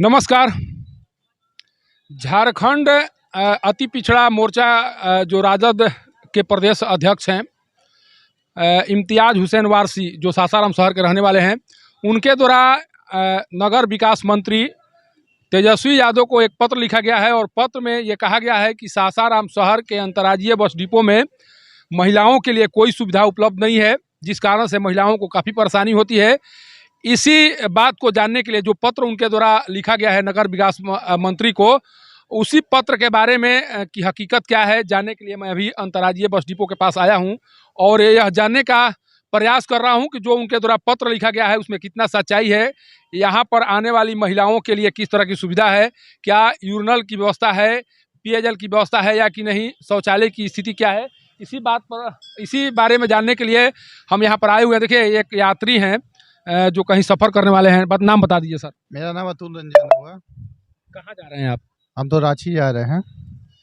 नमस्कार। झारखंड अति पिछड़ा मोर्चा जो राजद के प्रदेश अध्यक्ष हैं इम्तियाज़ हुसैन वारसी, जो सासाराम शहर के रहने वाले हैं, उनके द्वारा नगर विकास मंत्री तेजस्वी यादव को एक पत्र लिखा गया है और पत्र में ये कहा गया है कि सासाराम शहर के अंतर्राज्यीय बस डिपो में महिलाओं के लिए कोई सुविधा उपलब्ध नहीं है, जिस कारण से महिलाओं को काफ़ी परेशानी होती है। इसी बात को जानने के लिए जो पत्र उनके द्वारा लिखा गया है नगर विकास मंत्री को, उसी पत्र के बारे में की हकीकत क्या है जानने के लिए मैं अभी अंतर्राज्यीय बस डिपो के पास आया हूं और यह जानने का प्रयास कर रहा हूं कि जो उनके द्वारा पत्र लिखा गया है उसमें कितना सच्चाई है, यहाँ पर आने वाली महिलाओं के लिए किस तरह की सुविधा है, क्या यूरिनल की व्यवस्था है, पेयजल की व्यवस्था है या कि नहीं, शौचालय की स्थिति क्या है, इसी बारे में जानने के लिए हम यहाँ पर आए हुए हैं। देखिए, एक यात्री हैं जो कहीं सफ़र करने वाले हैं। नाम बता दीजिए सर। मेरा नाम अतुल रंजन हुआ। कहाँ जा रहे हैं आप? हम तो रांची जा रहे हैं।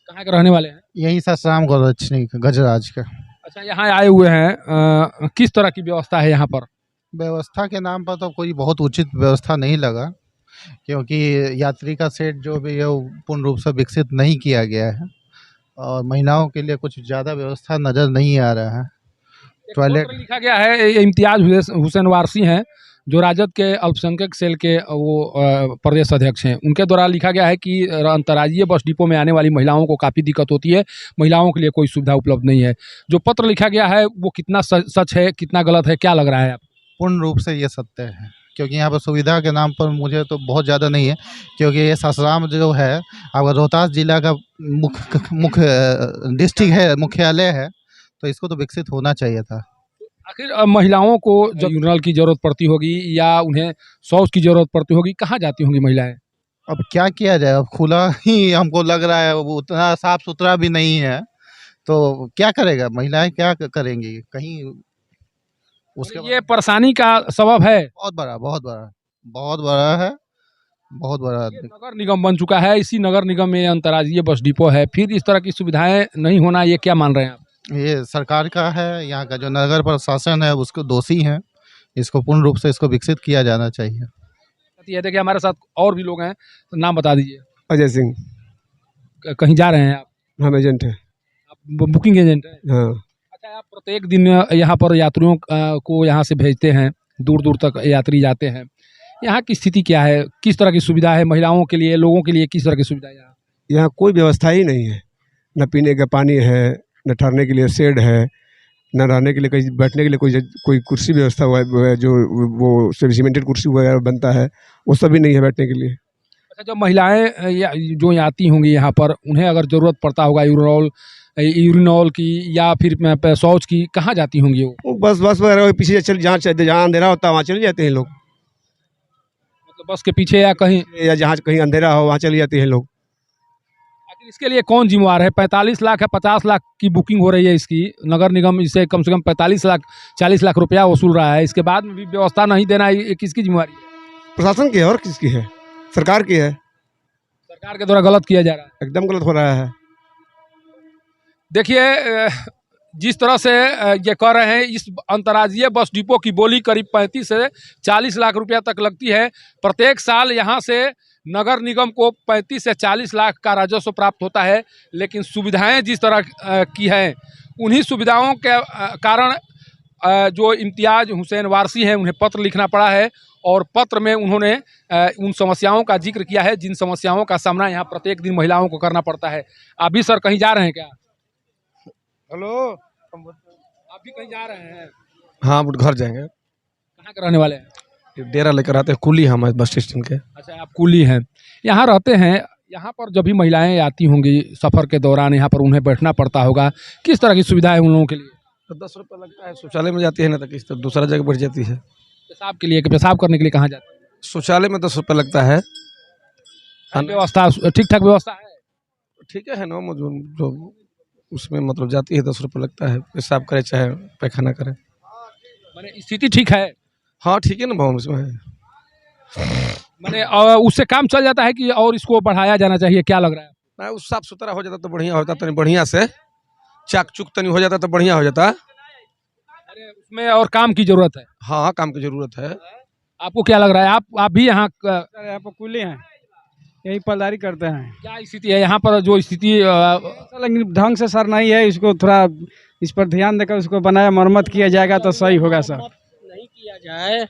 कहाँ के रहने वाले हैं? यहीं सासाराम गजराज का। अच्छा, यहाँ आए हुए हैं। किस तरह की व्यवस्था है यहाँ पर? व्यवस्था के नाम पर तो कोई बहुत उचित व्यवस्था नहीं लगा, क्योंकि यात्री का सेट जो भी है वो पूर्ण रूप से विकसित नहीं किया गया है और महिलाओं के लिए कुछ ज़्यादा व्यवस्था नज़र नहीं आ रहा है। टॉयलेट लिखा गया है, इम्तियाज़ हुसैन वारसी हैं जो राजद के अल्पसंख्यक सेल के वो प्रदेश अध्यक्ष हैं, उनके द्वारा लिखा गया है कि अंतर्राज्यीय बस डिपो में आने वाली महिलाओं को काफ़ी दिक्कत होती है, महिलाओं के लिए कोई सुविधा उपलब्ध नहीं है। जो पत्र लिखा गया है वो कितना सच है, कितना गलत है, क्या लग रहा है आप? पूर्ण रूप से ये सत्य है, क्योंकि यहाँ पर सुविधा के नाम पर मुझे तो बहुत ज़्यादा नहीं है, क्योंकि ये सासाराम जो है अगर रोहतास जिला का मुख्य डिस्ट्रिक्ट है, मुख्यालय है, तो इसको तो विकसित होना चाहिए था। आखिर महिलाओं को जब यूरिनल की ज़रूरत पड़ती होगी या उन्हें शौच की ज़रूरत पड़ती होगी, कहाँ जाती होंगी महिलाएं? अब क्या किया जाए, अब खुला ही हमको लग रहा है, वो उतना साफ सुथरा भी नहीं है, तो क्या करेगा महिलाएं, क्या करेंगी कहीं उसके ये परेशानी का सबब है। बहुत बड़ा बहुत बड़ा है, बहुत बड़ा। नगर निगम बन चुका है, इसी नगर निगम में अंतर्राज्यीय बस डिपो है, फिर इस तरह की सुविधाएं नहीं होना, ये क्या मान रहे हैं आप? ये सरकार का है, यहाँ का जो नगर प्रशासन है उसको दोषी है, इसको पूर्ण रूप से इसको विकसित किया जाना चाहिए। ये देखिए, हमारे साथ और भी लोग हैं, तो नाम बता दीजिए। अजय सिंह। कहीं जा रहे हैं आप? हम एजेंट हैं। आप बुकिंग एजेंट हैं? हाँ। अच्छा, आप प्रत्येक दिन यहाँ पर यात्रियों को यहाँ से भेजते हैं, दूर दूर तक यात्री जाते हैं, यहाँ की स्थिति क्या है, किस तरह की सुविधा है महिलाओं के लिए, लोगों के लिए किस तरह की सुविधा है यहाँ? यहाँ कोई व्यवस्था ही नहीं है, न पीने का पानी है, न ठहरने के लिए शेड है, न रहने के लिए कहीं बैठने के लिए कोई कुर्सी व्यवस्था हुआ है, जो वो सीमेंटेड कुर्सी वगैरह बनता है वो सब भी नहीं है बैठने के लिए। अच्छा, जो महिलाएं जो आती होंगी यहाँ पर, उन्हें अगर ज़रूरत पड़ता होगा यूरिनॉल की या फिर शौच की, कहाँ जाती होंगी वो? बस वगैरह पीछे जहाँ अंधेरा होता है वहाँ चले जाते हैं लोग। मतलब बस के पीछे या कहीं, या जहाँ कहीं अंधेरा हो वहाँ चले जाते हैं लोग। आखिर इसके लिए कौन जिम्मेवार है? 45 लाख है, 50 लाख की बुकिंग हो रही है इसकी, नगर निगम इससे कम से कम 45 लाख 40 लाख रुपया वसूल रहा है, इसके बाद में भी व्यवस्था नहीं देना, ये किसकी जिम्मेवारी है? प्रशासन की है और किसकी है? सरकार की है। सरकार के द्वारा गलत किया जा रहा है, एकदम गलत हो रहा है। देखिए, जिस तरह से ये कह रहे हैं, इस अंतर्राज्यीय बस डिपो की बोली करीब 35 से 40 लाख रुपया तक लगती है। प्रत्येक साल यहाँ से नगर निगम को 35 से 40 लाख का राजस्व प्राप्त होता है, लेकिन सुविधाएं जिस तरह की हैं, उन्हीं सुविधाओं के कारण जो इम्तियाज़ हुसैन वारसी हैं उन्हें पत्र लिखना पड़ा है और पत्र में उन्होंने उन समस्याओं का जिक्र किया है जिन समस्याओं का सामना यहाँ प्रत्येक दिन महिलाओं को करना पड़ता है। आप भी सर कहीं जा रहे हैं क्या? हेलो, आप भी कहीं जा रहे हैं? हाँ, घर जाएंगे। कहाँ के रहने वाले हैं? डेरा लेकर आते हैं, कुली हम बस स्टेशन के। अच्छा, आप कुली हैं, यहाँ रहते हैं। यहाँ पर जब भी महिलाएं आती होंगी सफ़र के दौरान, यहाँ पर उन्हें बैठना पड़ता होगा, किस तरह की सुविधा है उन लोगों के लिए? तो 10 रुपये लगता है, शौचालय में जाती है ना, तो किस तरह दूसरा जगह बैठ जाती है। पेशाब के लिए, पेशाब करने के लिए कहाँ जाते हैं? शौचालय में 10 रुपये लगता है। व्यवस्था ठीक ठाक व्यवस्था है? ठीक है ना, जो उसमें मतलब जाती है 10 रुपये लगता है, पेशाब करे चाहे पैखाना करे। मैंने स्थिति ठीक है? हाँ ठीक है ना भाव, इसमें मैंने उससे काम चल जाता है कि और इसको बढ़ाया जाना चाहिए, क्या लग रहा है? ना, उस साफ सुथरा हो जाता तो बढ़िया होता, तनी बढ़िया से चाक चुक तनी हो जाता तो बढ़िया हो जाता। अरे उसमें और काम की जरूरत है। हाँ, काम की जरूरत है। आपको क्या लग रहा है? आप भी यहाँ यहाँ पर कुली हैं। यही पलदारी करते हैं। क्या स्थिति है यहाँ पर? जो स्थिति लेकिन ढंग से सर नहीं है, इसको थोड़ा इस पर ध्यान देकर उसको बनाया मरम्मत किया जाएगा तो सही होगा सर। नहीं किया जाए,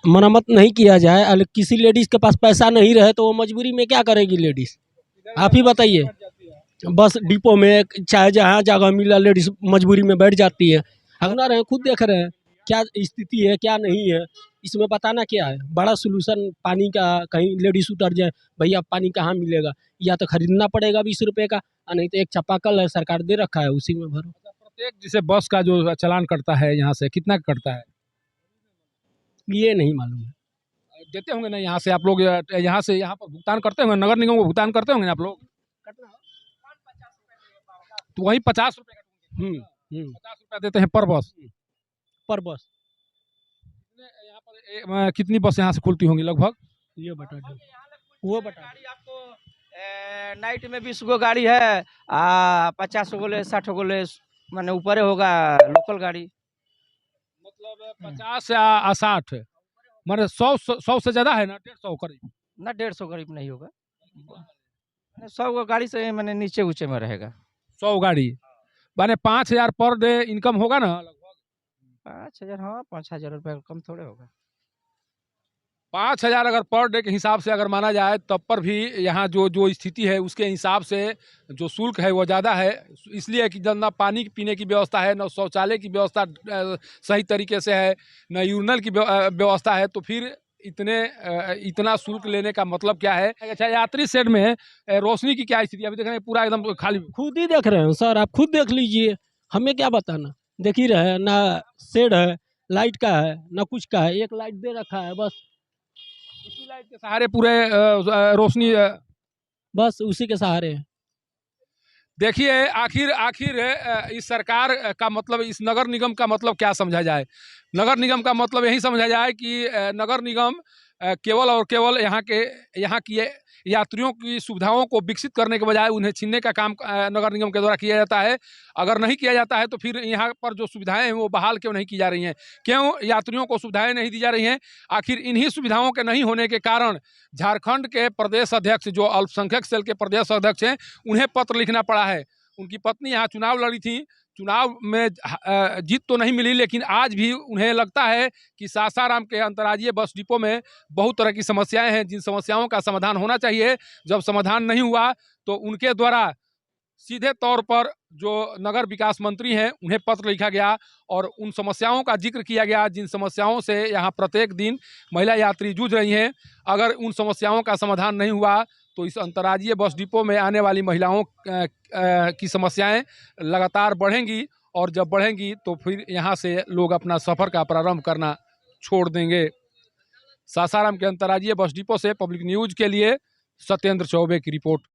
मरम्मत नहीं किया जाए, अगर किसी लेडीज़ के पास पैसा नहीं रहे तो वो मजबूरी में क्या करेगी लेडीज़? आप ही बताइए। बस डिपो में चाहे जहाँ जगह मिला लेडीज़ मजबूरी में बैठ जाती है। अगना रहे खुद देख रहे हैं क्या स्थिति है क्या नहीं है, इसमें बताना क्या है? बड़ा सोल्यूशन पानी का, कहीं लेडीज़ उतर जाए भैया पानी कहाँ मिलेगा, या तो खरीदना पड़ेगा 20 रुपये का, नहीं तो एक चापाकल है सरकार दे रखा है उसी में भरो। प्रत्येक जैसे बस का जो चालान कटता है यहाँ से कितना कटता है? ये नहीं मालूम है। देते होंगे ना यहाँ से आप लोग, यहाँ से यहाँ पर भुगतान करते होंगे, नगर निगम को भुगतान करते होंगे ना आप लोग? तो वही 50 रुपये का 50 रुपया देते हैं पर बस। पर बस यहाँ पर कितनी बस यहाँ से खुलती होंगी लगभग? ये बता दो, वो बता दो। गाड़ी आपको नाइट में 20 गो गाड़ी है, 50 गो ले 60 गो ले, माने ऊपर होगा लोकल गाड़ी। मतलब 50 या 60, मतलब 100 से ज़्यादा है ना? 150 करीब ना 150 करीब नहीं होगा, 100 गो गाड़ी से मैंने नीचे ऊंचे में रहेगा। 100 गाड़ी माने 5000 पर डे इनकम होगा ना लगभग? 5000, हाँ 5000 रुपये कम थोड़े होगा। 5000 अगर पर डे के हिसाब से अगर माना जाए तब पर भी यहाँ जो जो स्थिति है उसके हिसाब से जो शुल्क है वो ज़्यादा है, इसलिए कि जब ना पानी पीने की व्यवस्था है, न शौचालय की व्यवस्था सही तरीके से है, न यूरिनल की व्यवस्था है, तो फिर इतना शुल्क लेने का मतलब क्या है? अच्छा, यात्री शेड में रोशनी की क्या स्थिति? अभी देख रहे हैं पूरा एकदम खाली। खुद ही देख रहे हैं सर, आप खुद देख लीजिए, हमें क्या बताना। देख ही रहे हैं ना, शेड है, लाइट का है ना, कुछ का है, एक लाइट दे रखा है बस, उसी लाइट के सहारे पूरे रोशनी बस उसी के सहारे है। देखिए आखिर इस सरकार का मतलब, इस नगर निगम का मतलब क्या समझा जाए? नगर निगम का मतलब यही समझा जाए कि नगर निगम केवल और केवल यहाँ की यात्रियों की सुविधाओं को विकसित करने के बजाय उन्हें छीनने का काम नगर निगम के द्वारा किया जाता है। अगर नहीं किया जाता है तो फिर यहाँ पर जो सुविधाएं हैं वो बहाल क्यों नहीं की जा रही हैं? क्यों यात्रियों को सुविधाएं नहीं दी जा रही हैं? आखिर इन्हीं सुविधाओं के नहीं होने के कारण झारखंड के प्रदेश अध्यक्ष, जो अल्पसंख्यक सेल के प्रदेश अध्यक्ष हैं, उन्हें पत्र लिखना पड़ा है। उनकी पत्नी यहाँ चुनाव लड़ी थी, चुनाव में जीत तो नहीं मिली, लेकिन आज भी उन्हें लगता है कि सासाराम के अंतर्राज्यीय बस डिपो में बहुत तरह की समस्याएं हैं, जिन समस्याओं का समाधान होना चाहिए। जब समाधान नहीं हुआ तो उनके द्वारा सीधे तौर पर जो नगर विकास मंत्री हैं उन्हें पत्र लिखा गया और उन समस्याओं का जिक्र किया गया, जिन समस्याओं से यहाँ प्रत्येक दिन महिला यात्री जूझ रही हैं। अगर उन समस्याओं का समाधान नहीं हुआ तो इस अंतर्राज्यीय बस डिपो में आने वाली महिलाओं की समस्याएं लगातार बढ़ेंगी, और जब बढ़ेंगी तो फिर यहाँ से लोग अपना सफ़र का प्रारंभ करना छोड़ देंगे। सासाराम के अंतर्राज्यीय बस डिपो से पब्लिक न्यूज़ के लिए सत्येंद्र चौबे की रिपोर्ट।